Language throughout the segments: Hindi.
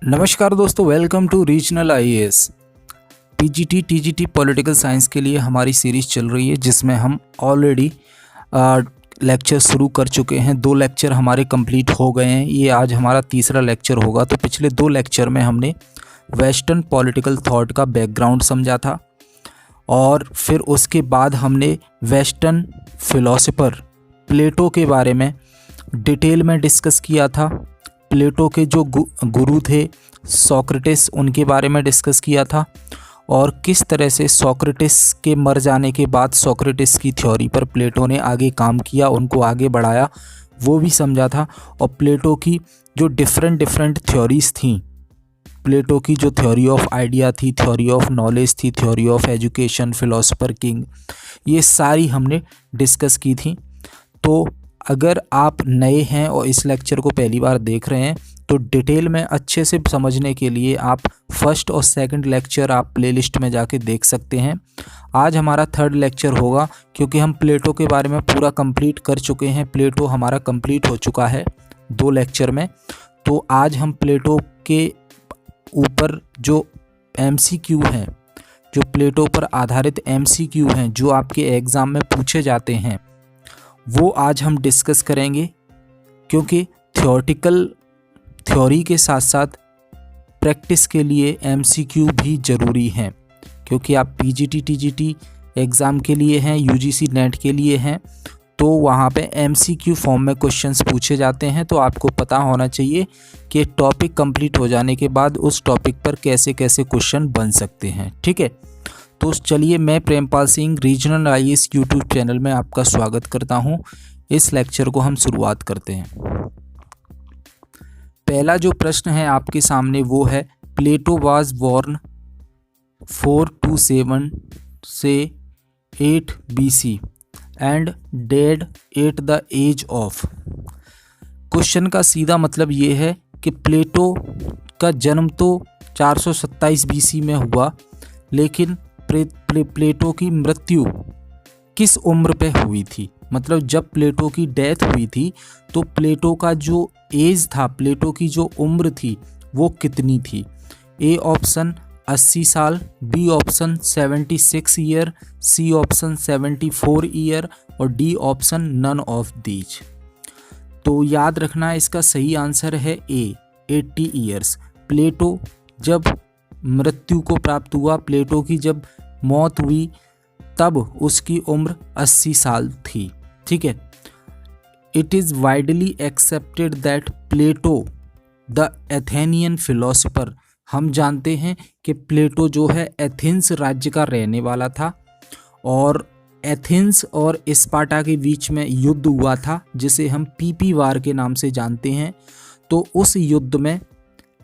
नमस्कार दोस्तों, welcome to regional IAS. PGT TGT political science के लिए हमारी सीरीज़ चल रही है जिसमें हम ऑलरेडी लेक्चर शुरू कर चुके हैं। 2 लेक्चर हमारे कंप्लीट हो गए हैं। ये आज हमारा तीसरा लेक्चर होगा। तो पिछले 2 लेक्चर में हमने वेस्टर्न पॉलिटिकल थॉट का बैकग्राउंड समझा था और फिर उसके बाद हमने वेस्टर्न फिलोसोफर प्लेटो के बारे में डिटेल में डिस्कस किया था। प्लेटो के जो गुरु थे सोक्रेटिस, उनके बारे में डिस्कस किया था और किस तरह से सोक्रेटिस के मर जाने के बाद सोक्रेटिस की थ्योरी पर प्लेटो ने आगे काम किया, उनको आगे बढ़ाया, वो भी समझा था। और प्लेटो की जो डिफरेंट थ्योरीज थी, प्लेटो की जो थ्योरी ऑफ आइडिया थी, थ्योरी ऑफ नॉलेज थी, theory of education, philosopher king, ये सारी हमने डिस्कस की थी। तो अगर आप नए हैं और इस लेक्चर को पहली बार देख रहे हैं तो डिटेल में अच्छे से समझने के लिए आप फर्स्ट और सेकंड लेक्चर आप प्लेलिस्ट में जाके देख सकते हैं। आज हमारा थर्ड लेक्चर होगा क्योंकि हम प्लेटो के बारे में पूरा कंप्लीट कर चुके हैं। प्लेटो हमारा कंप्लीट हो चुका है 2 लेक्चर में। तो आज हम प्लेटो के ऊपर जो MCQ हैं, जो प्लेटो पर आधारित MCQ हैं, जो आपके एग्ज़ाम में पूछे जाते हैं, वो आज हम डिस्कस करेंगे। क्योंकि थ्योरी के साथ साथ प्रैक्टिस के लिए MCQ भी ज़रूरी हैं। क्योंकि आप PGT TGT एग्ज़ाम के लिए हैं, UGC नेट के लिए हैं, तो वहाँ पे MCQ फॉर्म में क्वेश्चंस पूछे जाते हैं। तो आपको पता होना चाहिए कि टॉपिक कंप्लीट हो जाने के बाद उस टॉपिक पर कैसे कैसे क्वेश्चन बन सकते हैं। ठीक है, तो चलिए, मैं Prempal Singh regional IAS YouTube channel में आपका स्वागत करता हूं। इस लेक्चर को हम शुरुआत करते हैं। पहला जो प्रश्न है आपके सामने वो है, प्लेटो वाज बॉर्न 427 से 8 BC and dead at the age of. Question का सीधा मतलब ये है कि प्लेटो का जन्म तो 427 BC में हुआ, लेकिन प्लेटो की मृत्यु किस उम्र पे हुई थी। मतलब जब प्लेटो की डेथ हुई थी तो प्लेटो का जो एज था, प्लेटो की जो उम्र थी, वो कितनी थी। ए ऑप्शन 80 साल, B option 76 year, C option 74 year और D option none of these. तो याद रखना, इसका सही आंसर है ए, 80 ईयर्स। प्लेटो जब मृत्यु को प्राप्त हुआ, प्लेटो की जब मौत हुई, तब उसकी उम्र 80 साल थी। ठीक है। It is widely accepted that Plato the Athenian philosopher, हम जानते हैं कि प्लेटो जो है एथेंस राज्य का रहने वाला था और एथेंस और स्पार्टा के बीच में युद्ध हुआ था जिसे हम PP वार के नाम से जानते हैं। तो उस युद्ध में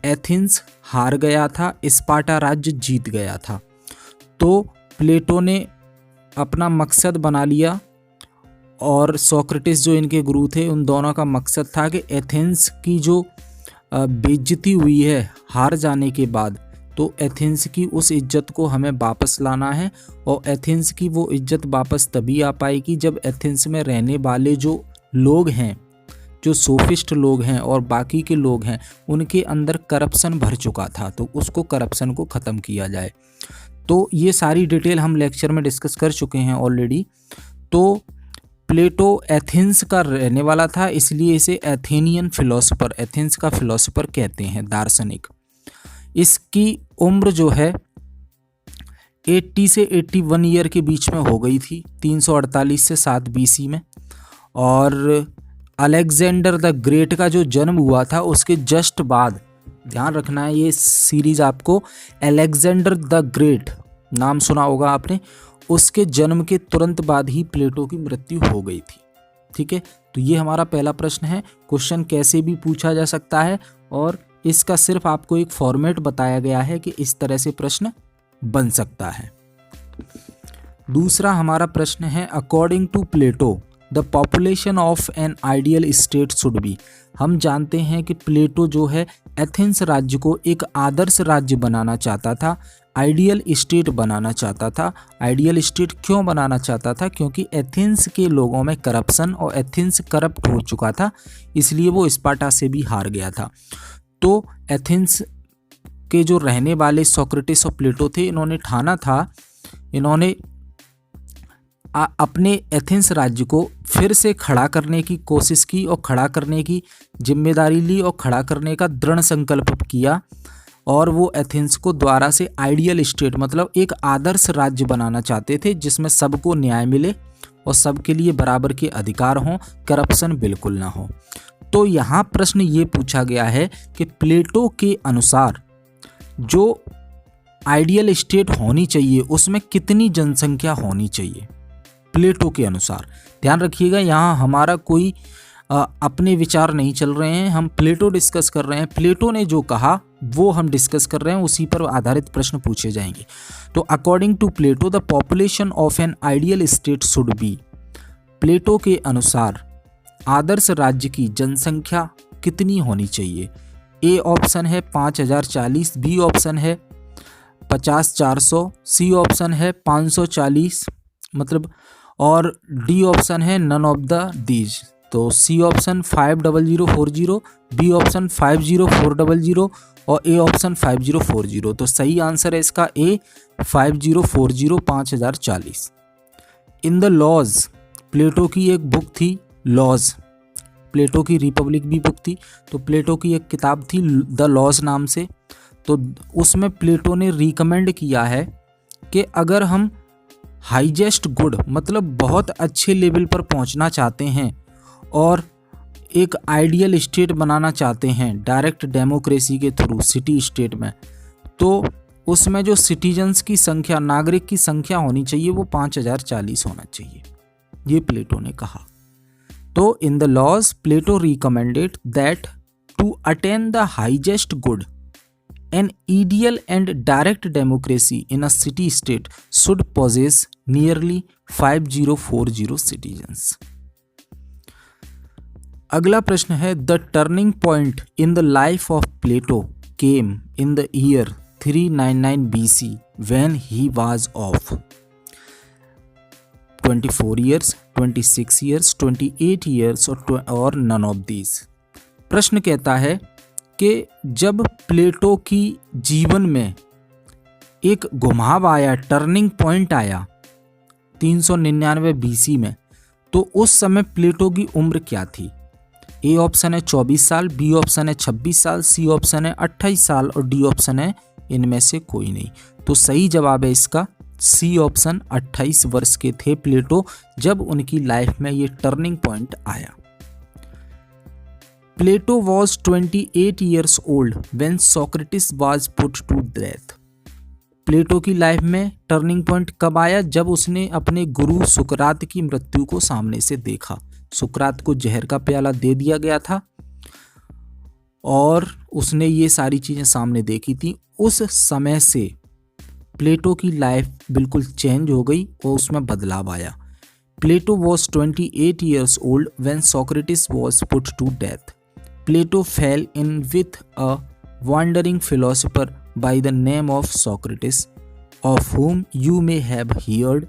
एथेंस हार गया था, स्पार्टा राज्य जीत गया था। तो प्लेटो ने अपना मकसद बना लिया और सोक्रेटिस जो इनके गुरु थे, उन दोनों का मकसद था कि एथेंस की जो बेइज्जती हुई है हार जाने के बाद, तो एथेंस की उस इज्जत को हमें वापस लाना है। और एथेंस की वो इज्जत वापस तभी आ पाएगी जब एथेंस में रहने वाले जो लोग हैं, जो सोफिस्ट लोग हैं और बाकी के लोग हैं, उनके अंदर करप्शन भर चुका था, तो उसको करप्शन को ख़त्म किया जाए। तो ये सारी डिटेल हम लेक्चर में डिस्कस कर चुके हैं ऑलरेडी। तो प्लेटो एथेंस का रहने वाला था, इसलिए इसे एथेनियन फिलोसोफर, एथेंस का फिलोसोफर कहते हैं, दार्शनिक। इसकी उम्र जो है 80 से 81 ईयर के बीच में हो गई थी, 348 से 7 BC में। और अलेक्जेंडर द ग्रेट का जो जन्म हुआ था उसके जस्ट बाद, ध्यान रखना है ये सीरीज आपको, अलेक्जेंडर द ग्रेट नाम सुना होगा आपने, उसके जन्म के तुरंत बाद ही प्लेटो की मृत्यु हो गई थी। ठीक है, तो ये हमारा पहला प्रश्न है। क्वेश्चन कैसे भी पूछा जा सकता है और इसका सिर्फ आपको एक फॉर्मेट बताया गया है कि इस तरह से प्रश्न बन सकता है। दूसरा हमारा प्रश्न है, according to Plato the population of an ideal state should be. हम जानते हैं कि प्लेटो जो है एथेंस राज्य को एक आदर्श राज्य बनाना चाहता था, आइडियल स्टेट बनाना चाहता था। आइडियल स्टेट क्यों बनाना चाहता था? क्योंकि एथेंस के लोगों में करप्शन और एथेंस करप्ट हो चुका था, इसलिए वो स्पार्टा से भी हार गया था। तो एथेंस के जो रहने वाले सोक्रेटिस और प्लेटो थे, इन्होंने ठाना था, इन्होंने अपने एथेंस राज्य को फिर से खड़ा करने की कोशिश की और खड़ा करने की जिम्मेदारी ली और खड़ा करने का दृढ़ संकल्प किया। और वो एथेंस को द्वारा से आइडियल स्टेट मतलब एक आदर्श राज्य बनाना चाहते थे, जिसमें सबको न्याय मिले और सबके लिए बराबर के अधिकार हों, करप्शन बिल्कुल ना हो। तो यहाँ प्रश्न ये पूछा गया है कि प्लेटो के अनुसार जो आइडियल स्टेट होनी चाहिए उसमें कितनी जनसंख्या होनी चाहिए प्लेटो के अनुसार। ध्यान रखिएगा, यहाँ हमारा कोई अपने विचार नहीं चल रहे हैं, हम प्लेटो डिस्कस कर रहे हैं। प्लेटो ने जो कहा वो हम डिस्कस कर रहे हैं, उसी पर आधारित प्रश्न पूछे जाएंगे। तो according to Plato the population of an ideal state should be, Plato के अनुसार आदर्श राज्य की जनसंख्या कितनी होनी चाहिए। ए ऑप्शन है 5040, बी ऑप्शन है 50-400, सी ऑप्शन है 540 मतलब, और डी ऑप्शन है नन ऑफ द दीज। तो सी ऑप्शन 50040, बी ऑप्शन 50400 और ए ऑप्शन 5040। तो सही आंसर है इसका ए 5040, 5040। इन द लॉज, प्लेटो की एक बुक थी लॉज, प्लेटो की रिपब्लिक भी बुक थी, तो प्लेटो की एक किताब थी द लॉज नाम से। तो उसमें प्लेटो ने रिकमेंड किया है कि अगर हम हाईजेस्ट गुड मतलब बहुत अच्छे लेवल पर पहुंचना चाहते हैं और एक आइडियल स्टेट बनाना चाहते हैं डायरेक्ट डेमोक्रेसी के थ्रू सिटी स्टेट में, तो उसमें जो सिटीजन्स की संख्या, नागरिक की संख्या होनी चाहिए वो 5040 होना चाहिए, ये प्लेटो ने कहा। तो in the Laws Plato recommended that to attain the highest good an ideal and direct democracy in a city state should possess nearly 5040 citizens. अगला प्रश्न है the turning point in the life of Plato came in the year 399 BC when he was of 24 years, 26 years, 28 years और none of these। प्रश्न कहता है कि जब प्लेटो की जीवन में एक घुमाव आया, टर्निंग पॉइंट आया 399 BC में, तो उस समय प्लेटो की उम्र क्या थी। ए ऑप्शन है 24 साल, बी ऑप्शन है 26 साल, सी ऑप्शन है 28 साल और डी ऑप्शन है इनमें से कोई नहीं। तो सही जवाब है इसका सी ऑप्शन, 28 वर्ष के थे प्लेटो जब उनकी लाइफ में ये टर्निंग पॉइंट आया। Plato was 28 years old when Socrates was put to death। प्लेटो की लाइफ में टर्निंग पॉइंट कब आया, जब उसने अपने गुरु सुकरात की मृत्यु को सामने से देखा। सुकरात को जहर का प्याला दे दिया गया था और उसने ये सारी चीज़ें सामने देखी थी। उस समय से प्लेटो की लाइफ बिल्कुल चेंज हो गई और उसमें बदलाव आया। Plato was 28 years old when Socrates was put to death। Plato fell in with a wandering philosopher by the name of Socrates, of whom you may have heard,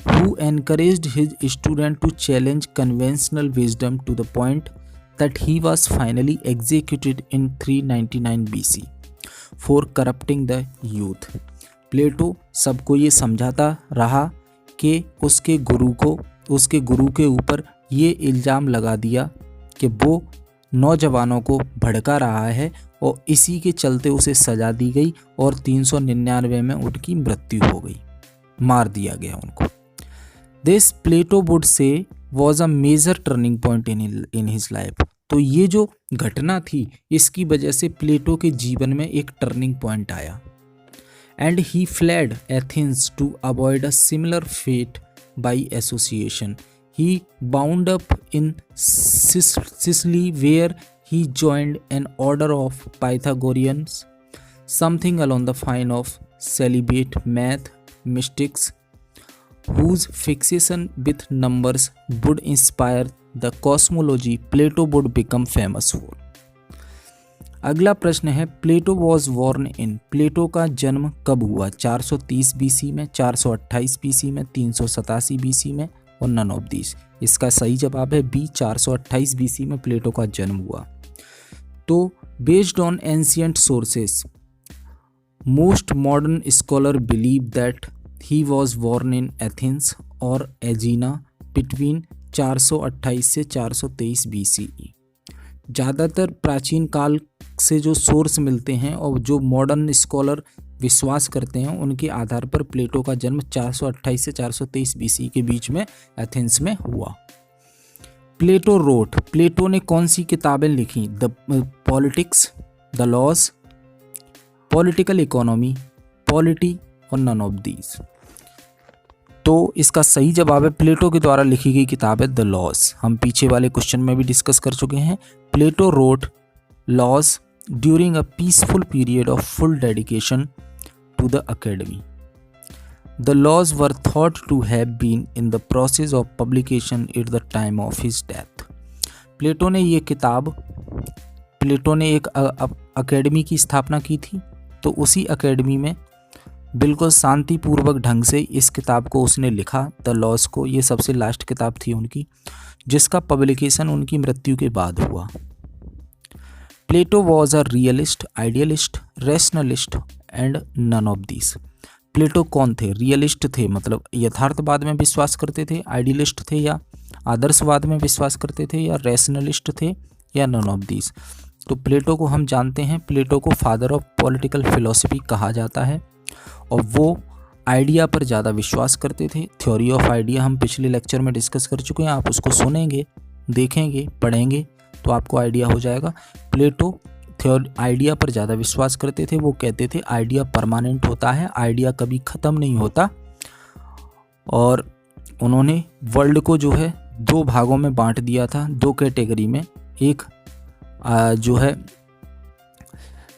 who encouraged his student to challenge conventional wisdom to the point that he was finally executed in 399 BC for corrupting the youth। प्लेटो सबको ये समझाता रहा कि उसके गुरु के ऊपर ये इल्ज़ाम लगा दिया कि वो नौजवानों को भड़का रहा है और इसी के चलते उसे सज़ा दी गई और 399 में उनकी मृत्यु हो गई, मार दिया गया उनको। This Plato would say was a major turning point in his life. तो ये जो घटना थी इसकी वजह से प्लेटो के जीवन में एक टर्निंग पॉइंट आया। And he fled Athens to avoid a similar fate by association. He bound up in Sicily where he joined an order of Pythagoreans, something along the line of celibate math mystics, whose fixation with numbers would inspire the cosmology Plato would become famous for। अगला प्रश्न है प्लेटो वॉज बॉर्न इन। प्लेटो का जन्म कब हुआ, 430 BC में, 428 BC में, 387 BC में और नन ऑफ दीज। इसका सही जवाब है बी, 428 BC में प्लेटो का जन्म हुआ। तो based on ancient sources most modern scholar believe that he was born in Athens और एजीना बिटवीन 428 से 423 BCE। ज़्यादातर प्राचीन काल से जो सोर्स मिलते हैं और जो मॉडर्न स्कॉलर विश्वास करते हैं उनके आधार पर प्लेटो का जन्म 428 से 423 BC के बीच में एथेंस में हुआ। प्लेटो रोट, प्लेटो ने कौन सी किताबें लिखी? The politics, the laws, political economy, polity और नन ऑफ दीज। तो इसका सही जवाब है प्लेटो के द्वारा लिखी गई किताब है द लॉज। हम पीछे वाले क्वेश्चन में भी डिस्कस कर चुके हैं। Plato wrote Laws during a peaceful period of full dedication to the Academy. The laws were thought to have been in the process of publication at the time of his death. प्लेटो ने ये किताब, प्लेटो ने एक अकेडमी की स्थापना की थी, तो उसी अकेडमी में बिल्कुल शांतिपूर्वक ढंग से इस किताब को उसने लिखा, द लॉज को। ये सबसे लास्ट किताब थी उनकी, जिसका पब्लिकेशन उनकी मृत्यु के बाद हुआ। Plato was a realist, idealist, rationalist and none of this. Plato कौन थे? रियलिस्ट थे, मतलब यथार्थवाद में विश्वास करते थे, आइडियलिस्ट थे या आदर्शवाद में विश्वास करते थे, या रैशनलिस्ट थे, या नन ऑफ दिस। तो प्लेटो को हम जानते हैं, प्लेटो को फादर ऑफ पॉलिटिकल फिलॉसफी कहा जाता है और वो आइडिया पर ज़्यादा विश्वास करते थे। थ्योरी ऑफ आइडिया हम पिछले लेक्चर में डिस्कस कर चुके हैं, आप उसको सुनेंगे, देखेंगे, पढ़ेंगे तो आपको आइडिया हो जाएगा। प्लेटो आइडिया पर ज़्यादा विश्वास करते थे। वो कहते थे आइडिया परमानेंट होता है, आइडिया कभी ख़त्म नहीं होता। और उन्होंने वर्ल्ड को जो है दो भागों में बांट दिया था, दो कैटेगरी में। एक जो है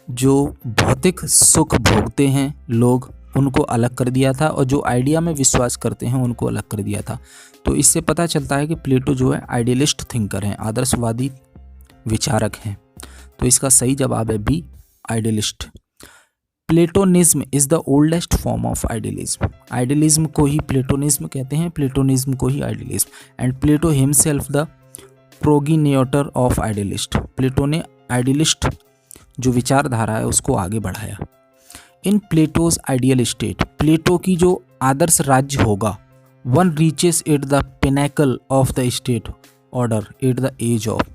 जो भौतिक सुख भोगते हैं लोग, उनको अलग कर दिया था, और जो आइडिया में विश्वास करते हैं उनको अलग कर दिया था। तो इससे पता चलता है कि प्लेटो जो है आइडियलिस्ट थिंकर हैं, आदर्शवादी विचारक हैं। तो इसका सही जवाब है B, idealist. Platonism is the oldest form of idealism. Idealism को ही प्लेटोनिज्म कहते हैं, प्लेटोनिज्म को ही idealism. And Plato himself the progenitor of idealist. Plato ने आइडियलिस्ट जो विचारधारा है उसको आगे बढ़ाया। In Plato's ideal state, Plato की जो आदर्श राज्य होगा, one reaches at the pinnacle of the state order at the age of.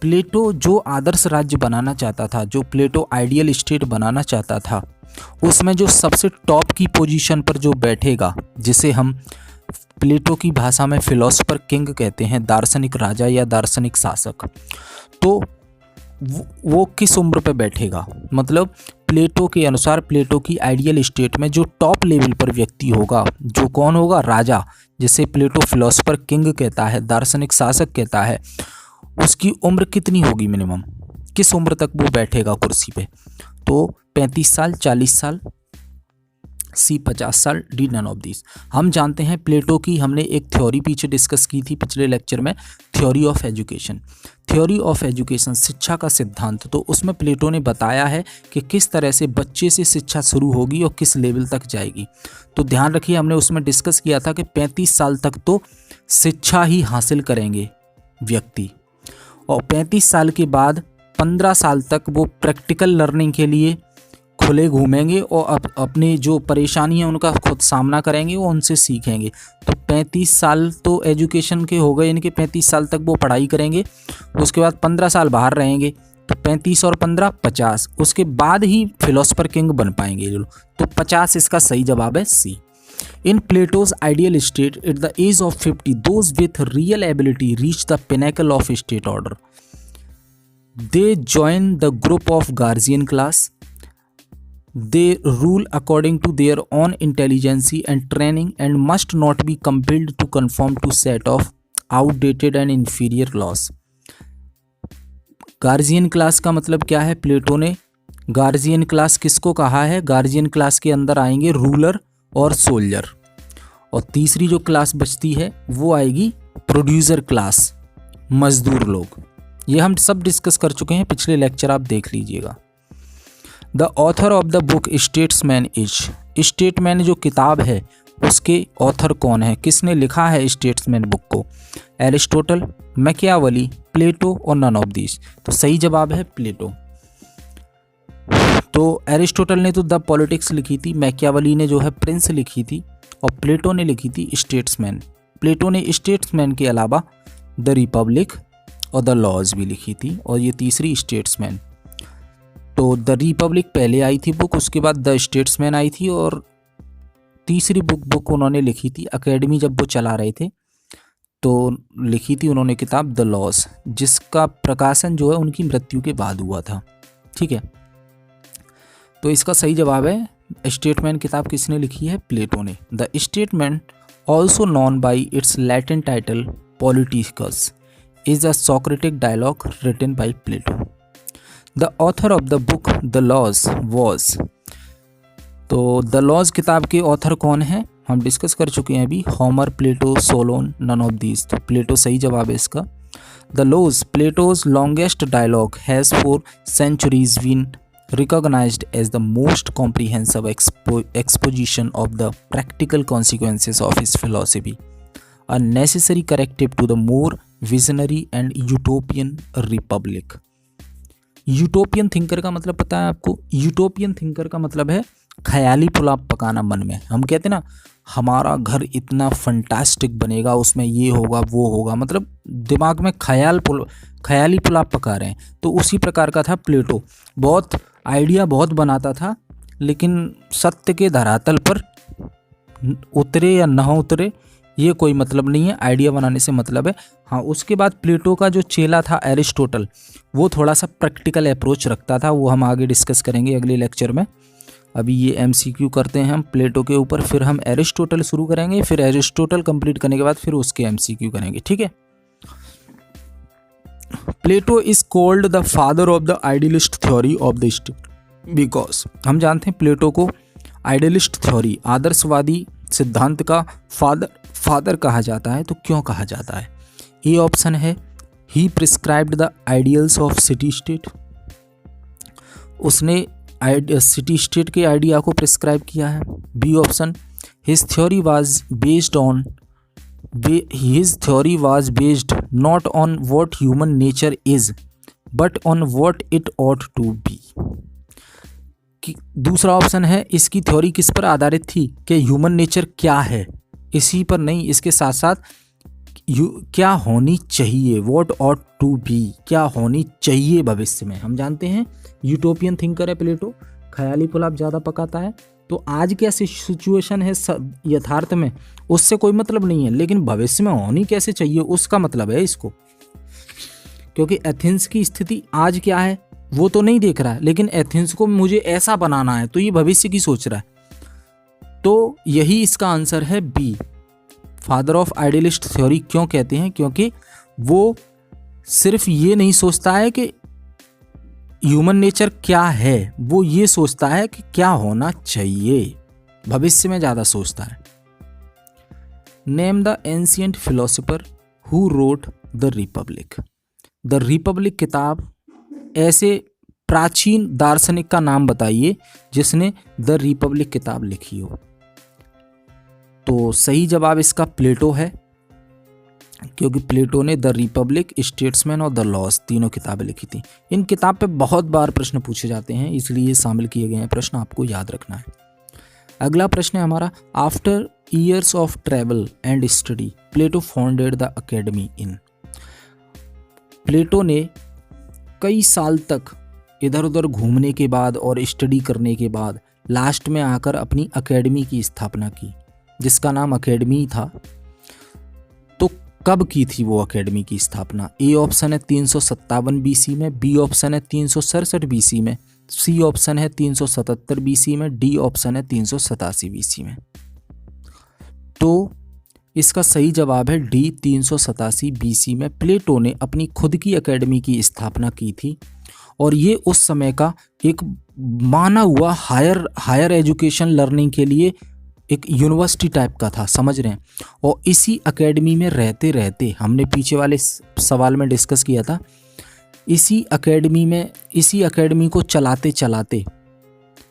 Plato जो आदर्श राज्य बनाना चाहता था, जो प्लेटो आइडियल स्टेट बनाना चाहता था, उसमें जो सबसे टॉप की पोजीशन पर जो बैठेगा, जिसे हम प्लेटो की भाषा में फिलोसोफर किंग कहते हैं, दार्शनिक राजा या दार्शनिक शासक, तो वो किस उम्र पे बैठेगा? मतलब प्लेटो के अनुसार प्लेटो की आइडियल स्टेट में जो टॉप लेवल पर व्यक्ति होगा, जो कौन होगा? राजा, जिसे प्लेटो फिलोसोफर किंग कहता है, दार्शनिक शासक कहता है। उसकी उम्र कितनी होगी मिनिमम? किस उम्र तक वो बैठेगा कुर्सी पे? तो 35 साल, 40 साल, सी 50 साल, डी नन ऑफ दिस। हम जानते हैं प्लेटो की, हमने एक थ्योरी पीछे डिस्कस की थी पिछले लेक्चर में, theory of education. Theory of education, शिक्षा का सिद्धांत। तो उसमें प्लेटो ने बताया है कि किस तरह से बच्चे से शिक्षा शुरू होगी और किस लेवल तक जाएगी। तो ध्यान रखिए, हमने उसमें डिस्कस किया था कि 35 साल तक तो शिक्षा ही हासिल करेंगे व्यक्ति, और 35 साल के बाद 15 साल तक वो प्रैक्टिकल लर्निंग के लिए खुले घूमेंगे और अपनी जो परेशानी है उनका खुद सामना करेंगे, वो उनसे सीखेंगे। तो 35 साल तो एजुकेशन के हो गए इनके, 35 साल तक वो पढ़ाई करेंगे, उसके बाद 15 साल बाहर रहेंगे, तो 35 और 15 50, उसके बाद ही फिलोसोफर किंग बन पाएंगे। तो 50 इसका सही जवाब है सी। In Plato's ideal state, at the age of 50, those with real ability reach the pinnacle of state order. They join the group of guardian class. They rule according to their own intelligence and training and must not be compelled to conform to set of outdated and inferior laws. Guardian class का मतलब क्या है? प्लेटो ने गार्जियन क्लास किसको कहा है? गार्जियन क्लास के अंदर आएंगे रूलर और सोल्जर, और तीसरी जो क्लास बचती है वो आएगी प्रोड्यूसर क्लास, मजदूर लोग। ये हम सब डिस्कस कर चुके हैं, पिछले लेक्चर आप देख लीजिएगा। The author of the book statesman is, statesman जो किताब है उसके ऑथर कौन है? किसने लिखा है स्टेट्समैन बुक को? एरिस्टोटल, मैकियावेली, प्लेटो और नन ऑफ दिस। तो सही जवाब है प्लेटो। तो एरिस्टोटल ने तो द पॉलिटिक्स लिखी थी, मैकियावेली ने जो है प्रिंस लिखी थी, और प्लेटो ने लिखी थी स्टेट्समैन। प्लेटो ने स्टेट्समैन के अलावा द रिपब्लिक और द लॉज भी लिखी थी, और ये तीसरी स्टेट्समैन। तो द रिपब्लिक पहले आई थी बुक, उसके बाद द स्टेट्समैन आई थी, और तीसरी बुक उन्होंने लिखी थी अकेडमी जब वो चला रहे थे तो लिखी थी उन्होंने किताब द लॉज, जिसका प्रकाशन जो है उनकी मृत्यु के बाद हुआ था। ठीक है, तो इसका सही जवाब है स्टेटमैन किताब किसने लिखी है? प्लेटो ने। The Statesman also known by its Latin title Politicus is a Socratic dialogue written by Plato. The author of the book the Laws was, तो द लॉज किताब के ऑथर कौन है हम डिस्कस कर चुके हैं अभी, Homer, Plato, Solon, none of these. तो प्लेटो सही जवाब है इसका। The Laws Plato's longest dialogue has for centuries been recognized as the most comprehensive exposition of the practical consequences of his philosophy, a necessary corrective to the more visionary and utopian republic। Utopian thinker का मतलब पता है आपको? यूटोपियन थिंकर का मतलब है ख्याली पुलाव पकाना मन में। हम कहते हैं ना हमारा घर इतना फंटास्टिक बनेगा, उसमें ये होगा वो होगा, मतलब दिमाग में ख्याली पुलाव पका रहे हैं। तो उसी प्रकार का था प्लेटो, बहुत आइडिया बहुत बनाता था, लेकिन सत्य के धरातल पर उतरे या ना उतरे ये कोई मतलब नहीं है, आइडिया बनाने से मतलब है। हाँ, उसके बाद प्लेटो का जो चेला था एरिस्टोटल, वो थोड़ा सा प्रैक्टिकल अप्रोच रखता था, वो हम आगे डिस्कस करेंगे अगले लेक्चर में। अभी ये एमसीक्यू करते हैं हम प्लेटो के ऊपर, फिर हम एरिस्टोटल शुरू करेंगे, फिर एरिस्टोटल कंप्लीट करने के बाद फिर उसके एमसीक्यू करेंगे। ठीक है। Plato is called the father of the idealist theory of the state because, हम जानते हैं प्लेटो को आइडियलिस्ट थ्योरी, आदर्शवादी सिद्धांत का फादर कहा जाता है। तो क्यों कहा जाता है? ए ऑप्शन है he prescribed the ideals of city state, उसने सिटी स्टेट के आइडिया को प्रिस्क्राइब किया है। B option his theory was based not on what human nature is but on what it ought to be. दूसरा ऑप्शन है इसकी थ्योरी किस पर आधारित थी कि ह्यूमन नेचर क्या है, इसी पर नहीं, इसके साथ साथ क्या होनी चाहिए, व्हाट ऑट टू बी, क्या होनी चाहिए भविष्य में। हम जानते हैं यूटोपियन थिंकर है प्लेटो, ख्याली पुलाव ज़्यादा पकाता है। तो आज क्या सिचुएशन है यथार्थ में, उससे कोई मतलब नहीं है, लेकिन भविष्य में होनी कैसे चाहिए उसका मतलब है इसको। क्योंकि एथेंस की स्थिति आज क्या है वो तो नहीं देख रहा है, लेकिन एथेंस को मुझे ऐसा बनाना है, तो ये भविष्य की सोच रहा है। तो यही इसका आंसर है B, father of idealist theory. क्यों कहते हैं? क्योंकि वो सिर्फ ये नहीं सोचता है कि ह्यूमन नेचर क्या है, वो ये सोचता है कि क्या होना चाहिए, भविष्य में ज़्यादा सोचता है। Name the ancient philosopher who wrote the Republic. The Republic किताब, ऐसे प्राचीन दार्शनिक का नाम बताइए जिसने द रिपब्लिक किताब लिखी हो। तो सही जवाब इसका प्लेटो है, क्योंकि प्लेटो ने द रिपब्लिक, स्टेट्समैन और द लॉज तीनों किताबें लिखी थी। इन किताब पे बहुत बार प्रश्न पूछे जाते हैं, इसलिए शामिल किए गए हैं प्रश्न, आपको याद रखना है। अगला प्रश्न है हमारा, after years of travel and study Plato founded the Academy in. Plato ने कई साल तक इधर उधर घूमने के बाद और स्टडी करने के बाद लास्ट में आकर अपनी अकेडमी की स्थापना की, जिसका नाम अकेडमी था। तो कब की थी वो अकेडमी की स्थापना? ए ऑप्शन है 357 बीसी में, बी ऑप्शन है 367 बीसी में, सी ऑप्शन है 377 बीसी में, डी ऑप्शन है 387 बीसी में। तो इसका सही जवाब है डी, 387 बीसी में प्लेटो ने अपनी खुद की अकेडमी की स्थापना की थी। और ये उस समय का एक माना हुआ हायर एजुकेशन लर्निंग के लिए एक यूनिवर्सिटी टाइप का था, समझ रहे हैं। और इसी अकेडमी में रहते रहते, हमने पीछे वाले सवाल में डिस्कस किया था, इसी अकेडमी को चलाते चलाते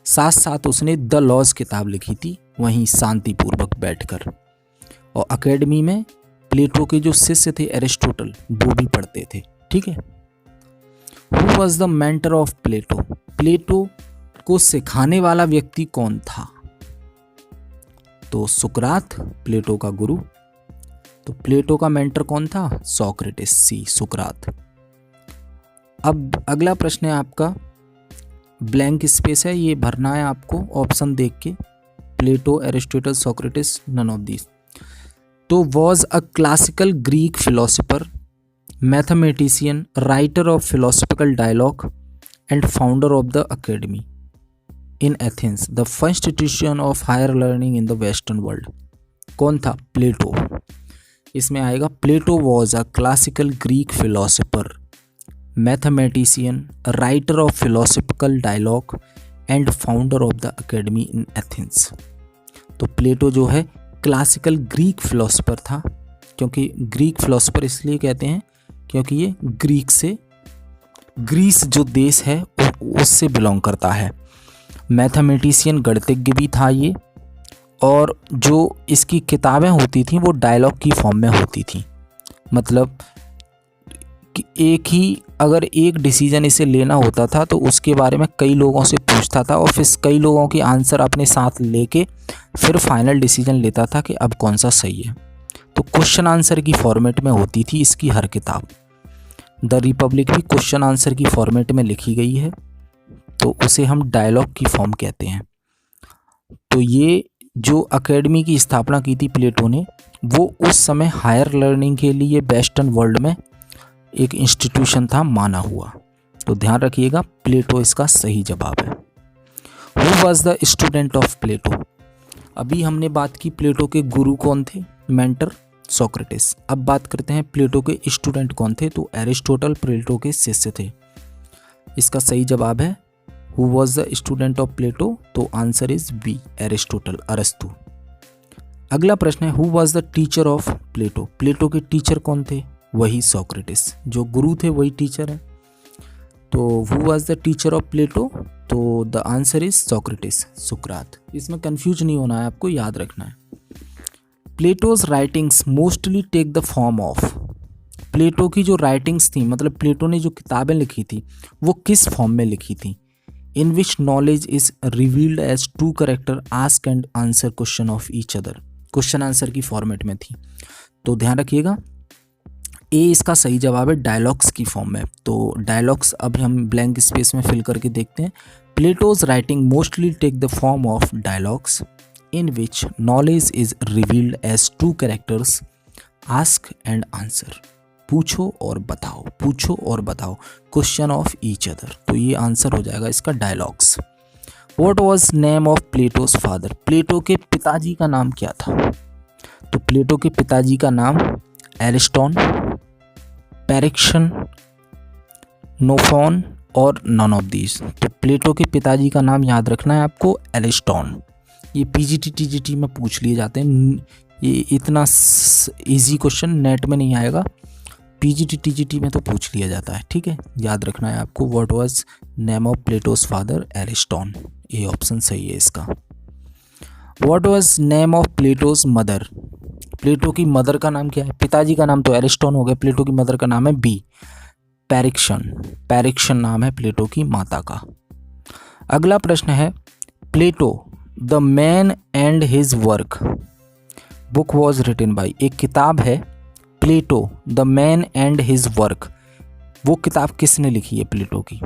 साथ साथ उसने द लॉज किताब लिखी थी, वहीं शांतिपूर्वक बैठकर। और अकेडमी में प्लेटो के जो शिष्य थे एरिस्टोटल, वो भी पढ़ते थे। ठीक है। Who was the mentor of Plato? Plato को सिखाने वाला व्यक्ति कौन था? तो सुकरात, प्लेटो का गुरु। तो प्लेटो का मेंटर कौन था? सोक्रेटिस, सी, सुकरात। अब अगला प्रश्न है आपका, ब्लैंक स्पेस है, ये भरना है आपको ऑप्शन देख के। Plato, Aristotle, Socrates, none of these. तो was a classical Greek philosopher, mathematician, writer of philosophical dialogue and founder of the Academy in Athens, the first institution of higher learning in the western world. कौन था? प्लेटो। इसमें आएगा Plato was a classical Greek philosopher, mathematician, writer of philosophical dialogue and founder of the Academy in Athens. तो प्लेटो जो है क्लासिकल ग्रीक फिलोसोफर था, क्योंकि ग्रीक फिलोसोफर इसलिए कहते हैं क्योंकि ये ग्रीक से, ग्रीस जो देश है उससे बिलोंग करता है। मैथमेटिशियन, गणितज्ञ भी था ये, और जो इसकी किताबें होती थी वो डायलॉग की फॉर्म में होती थी। मतलब कि अगर एक डिसीजन इसे लेना होता था तो उसके बारे में कई लोगों से पूछता था और फिर कई लोगों की आंसर अपने साथ लेके फिर फाइनल डिसीजन लेता था कि अब कौन सा सही है। तो क्वेश्चन आंसर की फॉर्मेट में होती थी इसकी हर किताब। द रिपब्लिक भी क्वेश्चन आंसर की फॉर्मेट में लिखी गई है, तो उसे हम डायलॉग की फॉर्म कहते हैं। तो ये जो अकेडमी की स्थापना की थी प्लेटो ने, वो उस समय हायर लर्निंग के लिए वेस्टर्न वर्ल्ड में एक इंस्टीट्यूशन था माना हुआ। तो ध्यान रखिएगा, प्लेटो इसका सही जवाब है। Who was the student of Plato? अभी हमने बात की प्लेटो के गुरु कौन थे, मेंटर, सोक्रेटिस। अब बात करते हैं प्लेटो के स्टूडेंट कौन थे। तो एरिस्टोटल प्लेटो के शिष्य थे। इसका सही जवाब है who was the student of Plato. तो आंसर इज बी, एरिस्टोटल, अरस्तु। अगला प्रश्न है who was the teacher of Plato? Plato के टीचर कौन थे? वही सोक्रेटिस, जो गुरु थे वही टीचर है। तो who was the teacher of Plato? तो द आंसर इज सोक्रेटिस, सुकरात। इसमें कंफ्यूज नहीं होना है, आपको याद रखना है। Plato's writings mostly take the form of. Plato की जो राइटिंग्स थी, मतलब प्लेटो ने जो किताबें लिखी थी वो किस फॉर्म में लिखी थी? In which knowledge is revealed as two character ask and answer question of each other. Question answer की फॉर्मेट में थी। तो ध्यान रखिएगा, ए इसका सही जवाब है, डायलॉग्स की फॉर्म में। तो डायलॉग्स अब हम ब्लैंक स्पेस में फिल करके देखते हैं। Plato's writing mostly take the form of dialogues in which knowledge is revealed as two characters ask and answer. पूछो और बताओ, पूछो और बताओ, क्वेश्चन ऑफ ईच अदर। तो ये आंसर हो जाएगा इसका dialogues. What was name of Plato's father? Plato के पिताजी का नाम क्या था? तो प्लेटो के पिताजी का नाम एरिस्टॉन, पैरिक्शन, नोफोन और नन ऑफ दीज। तो प्लेटो के पिताजी का नाम याद रखना है आपको, एरिस्टॉन। ये पीजीटी टीजीटी में पूछ लिए जाते हैं। ये इतना इजी क्वेश्चन नेट में नहीं आएगा, पीजीटी टीजीटी में तो पूछ लिया जाता है। ठीक है, याद रखना है आपको। What was name of Plato's father? Ariston. ये ऑप्शन सही है इसका। What was name of Plato's mother? Plato की मदर का नाम क्या है? पिताजी का नाम तो एरिस्टॉन हो गया, प्लेटो की मदर का नाम है बी, पैरिक्शन। पैरिक्शन नाम है प्लेटो की माता का। अगला प्रश्न है Plato the man and his work book was written by. एक किताब है Plato the man and his work. वो किताब किसने लिखी है प्लेटो की,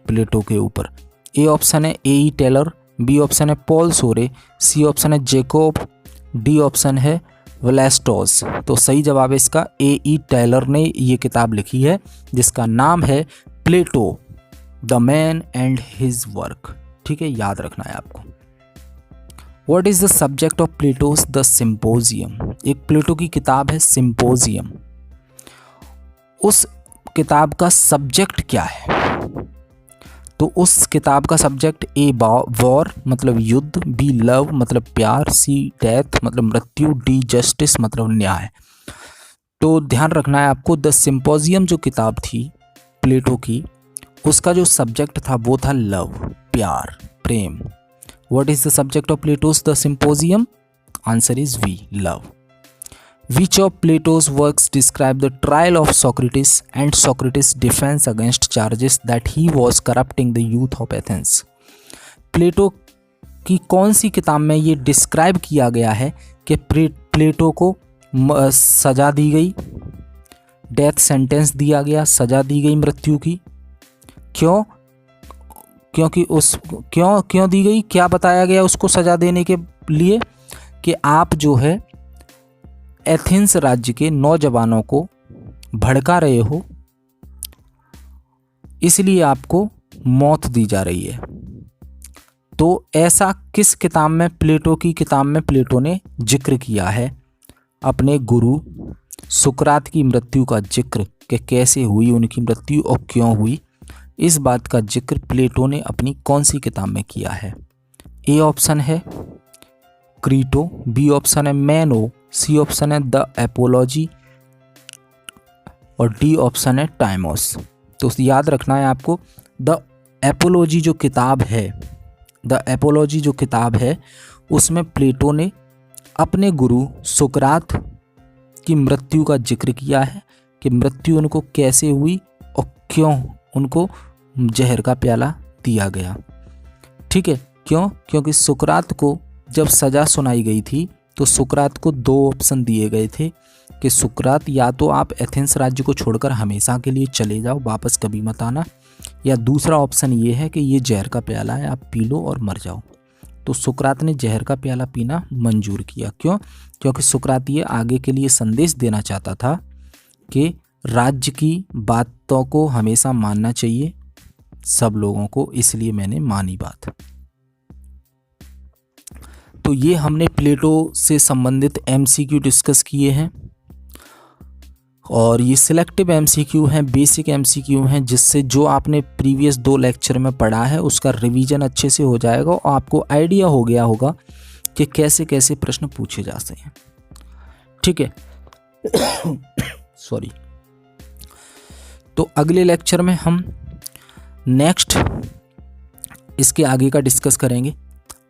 प्लेटो के ऊपर? ए ऑप्शन है ए टेलर, बी ऑप्शन है पॉल सोरे, सी ऑप्शन है जेकोब, डी ऑप्शन है वेलेस्टोस। तो सही जवाब है इसका ए टेलर ने ये किताब लिखी है जिसका नाम है Plato the man and his work. ठीक है, याद रखना है आपको। What is the subject of Plato's the Symposium? एक प्लेटो की किताब है सिम्पोजियम, उस किताब का सब्जेक्ट क्या है? तो उस किताब का सब्जेक्ट ए वॉर मतलब युद्ध, बी लव मतलब प्यार, सी डेथ मतलब मृत्यु, डी जस्टिस मतलब न्याय। तो ध्यान रखना है आपको, द सिम्पोजियम जो किताब थी प्लेटो की, उसका जो सब्जेक्ट था वो था लव, प्यार, प्रेम। What is the subject of Plato's The Symposium? Answer is V, love. Which of Plato's works describe the trial of Socrates and Socrates' defense against charges that he was corrupting the youth of Athens? प्लेटो की कौन सी किताब में ये डिस्क्राइब किया गया है कि प्लेटो को सज़ा दी गई, डेथ सेंटेंस दिया गया, सज़ा दी गई मृत्यु की? क्यों दी गई? क्या बताया गया उसको सज़ा देने के लिए? कि आप जो है एथेंस राज्य के नौजवानों को भड़का रहे हो, इसलिए आपको मौत दी जा रही है। तो ऐसा किस किताब में, प्लेटो की किताब में प्लेटो ने जिक्र किया है अपने गुरु सुकरात की मृत्यु का जिक्र, कि कैसे हुई उनकी मृत्यु और क्यों हुई? इस बात का जिक्र प्लेटो ने अपनी कौन सी किताब में किया है? ए ऑप्शन है क्रीटो, बी ऑप्शन है मैनो, सी ऑप्शन है द एपोलॉजी और डी ऑप्शन है टाइमोस। तो याद रखना है आपको, द एपोलॉजी जो किताब है उसमें प्लेटो ने अपने गुरु सुकरात की मृत्यु का जिक्र किया है कि मृत्यु उनको कैसे हुई और क्यों उनको जहर का प्याला दिया गया। ठीक है, क्यों? क्योंकि सुकरात को जब सज़ा सुनाई गई थी तो सुकरात को 2 ऑप्शन दिए गए थे कि सुकरात, या तो आप एथेंस राज्य को छोड़कर हमेशा के लिए चले जाओ, वापस कभी मत आना, या दूसरा ऑप्शन ये है कि ये जहर का प्याला है, आप पी लो और मर जाओ। तो सुकरात ने जहर का प्याला पीना मंजूर किया। क्यों? क्योंकि सुकरात ये आगे के लिए संदेश देना चाहता था कि राज्य की बातों को हमेशा मानना चाहिए सब लोगों को, इसलिए मैंने मानी बात। तो ये हमने प्लेटो से संबंधित MCQ डिस्कस किए हैं, और ये सिलेक्टिव MCQ हैं, बेसिक MCQ हैं, जिससे जो आपने प्रीवियस 2 लेक्चर में पढ़ा है उसका रिवीजन अच्छे से हो जाएगा और आपको आइडिया हो गया होगा कि कैसे कैसे प्रश्न पूछे जा सकते हैं। ठीक है सॉरी। तो अगले लेक्चर में हम नेक्स्ट इसके आगे का डिस्कस करेंगे।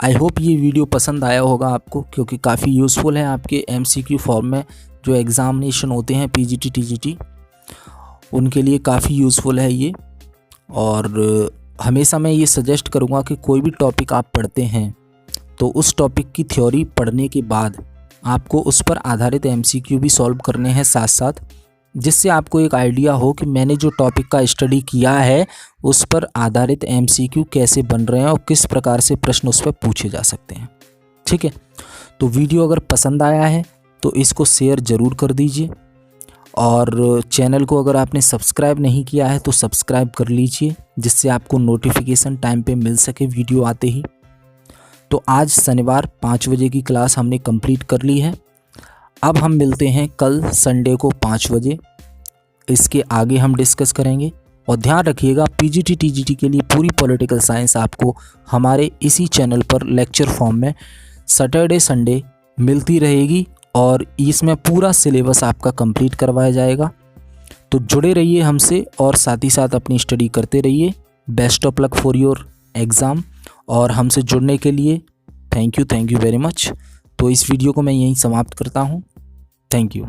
आई होप ये वीडियो पसंद आया होगा आपको, क्योंकि काफ़ी यूज़फुल है आपके MCQ फॉर्म में जो एग्ज़ामिनेशन होते हैं PGT TGT, उनके लिए काफ़ी यूज़फुल है ये। और हमेशा मैं ये सजेस्ट करूँगा कि कोई भी टॉपिक आप पढ़ते हैं तो उस टॉपिक की थ्योरी पढ़ने के बाद आपको उस पर आधारित MCQ भी सॉल्व करने हैं साथ साथ, जिससे आपको एक आइडिया हो कि मैंने जो टॉपिक का स्टडी किया है उस पर आधारित MCQ कैसे बन रहे हैं और किस प्रकार से प्रश्न उस पर पूछे जा सकते हैं। ठीक है, तो वीडियो अगर पसंद आया है तो इसको शेयर ज़रूर कर दीजिए, और चैनल को अगर आपने सब्सक्राइब नहीं किया है तो सब्सक्राइब कर लीजिए, जिससे आपको नोटिफिकेशन टाइम पे मिल सके वीडियो आते ही। तो आज शनिवार 5 बजे की क्लास हमने कंप्लीट कर ली है। अब हम मिलते हैं कल संडे को 5 बजे, इसके आगे हम डिस्कस करेंगे। और ध्यान रखिएगा, PGT TGT के लिए पूरी पॉलिटिकल साइंस आपको हमारे इसी चैनल पर लेक्चर फॉर्म में सैटरडे संडे मिलती रहेगी, और इसमें पूरा सिलेबस आपका कंप्लीट करवाया जाएगा। तो जुड़े रहिए हमसे और साथ ही साथ अपनी स्टडी करते रहिए। Best of luck for your exam. और हमसे जुड़ने के लिए थैंक यू वेरी मच। तो इस वीडियो को मैं यहीं समाप्त करता हूँ। Thank you.